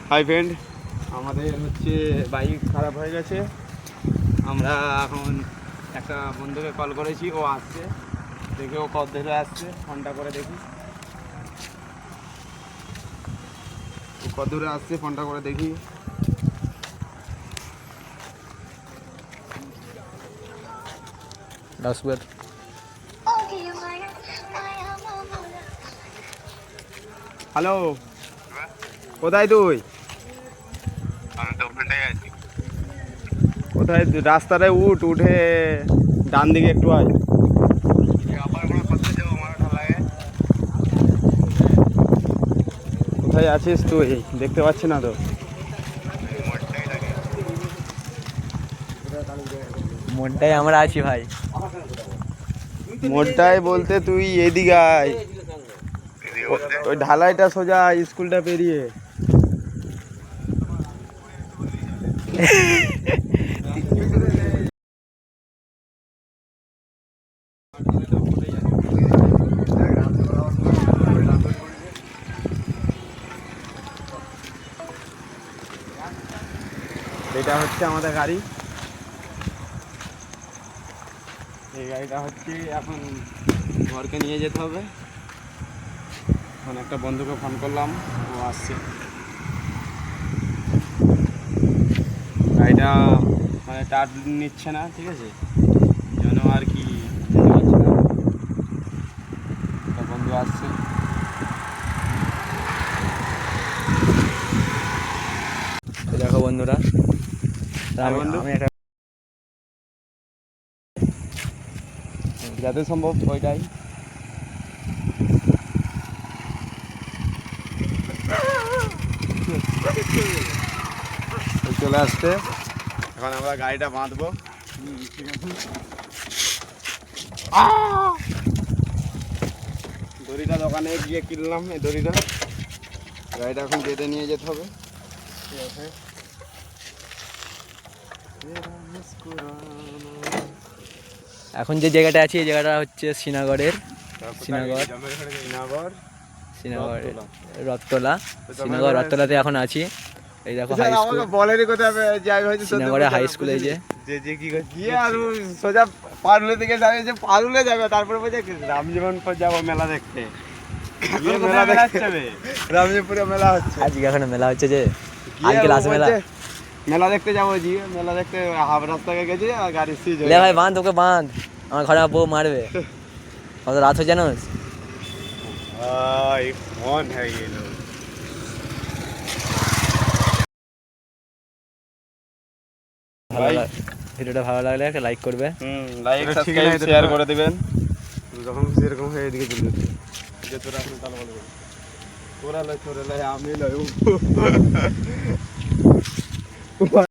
Hi friend, আমাদের হচ্ছে bike খারাপ হয়ে গেছে। আমরা এখন একটা বন্ধুকে কল করেছি, ও আসছে। দেখি ও কত ধরে আসছে, ফোনটা করে দেখি ও কত দূরে আসছে, ফোনটা করে দেখি। হ্যালো, কোথায় তুই? কোথায়? রাস্তাটায় উঠে ডান দিকে একটু আয়। কোথায় আছিস তুই? দেখতে পাচ্ছি না তো। মনটাই আমরা আছি ভাই। মোড়টায় বলতে তুই এদিকে আয়, ওই ঢালাইটা সোজা স্কুলটা পেরিয়ে। এটা হচ্ছে আমাদের গাড়ি। এই গাড়িটা হচ্ছে এখন ঘরকে নিয়ে যেতে হবে। এখন একটা বন্ধুকে ফোন করলাম, ও আসছে। গাড়িটা মানে টার্ট নিচ্ছে না, ঠিক আছে, যেন আর কি যেতে পারছি না। একটা বন্ধু আসছে। দেখো বন্ধুরা, বন্ধু আমি একটা যাতে সম্ভব ওইটাই। চলে আসছে। এখন আমরা গাড়িটা বাঁধবো। ঠিক আছে, দড়িটা দোকানে গিয়ে কিনলাম, এই দড়িটা। গাড়িটা এখন বেঁধে নিয়ে যেতে হবে। ঠিক আছে, এখন যে জায়গাটা আছি এই জায়গাটা হচ্ছে শ্রীনগরের রথতলা। শ্রীনগর রথতলাতে এখন আছি। এই দেখো হাই স্কুল, বলেরই কথা যাই হয়তো শ্রীনগরের হাই স্কুল। এই যে আর সোজা পারুলে থেকে যাবে, যে পারুলে যাবে, তারপরে বলছে রামজীবনপুর যাবো মেলা দেখতে। মেলা দেখতে যাবে, রামজীবনপুরে মেলা হচ্ছে আজকে এখানে মেলা হচ্ছে, যে আজকে লাস্ট মেলা। মেলা দেখতে যাবো, জি মেলা দেখতে হাফ রাস্তায় গেছি আর গাড়ি সিজ লে ভাই বাঁধ, ওকে বাঁধ, আমার ঘরে বউ মারবে। কত রাত হয়ে জানোস? মন হয়ে গেল। ভিডিওটা ভালো লাগলে একটা লাইক করবে, লাইক সাবস্ক্রাইব শেয়ার করে দিবেন। যখন যেরকম হয়ে এদিকে চলে যেতে, যে তোরা আপনি তাহলে বলবো তোরা লাই, তোরা লাই, আমি লাই।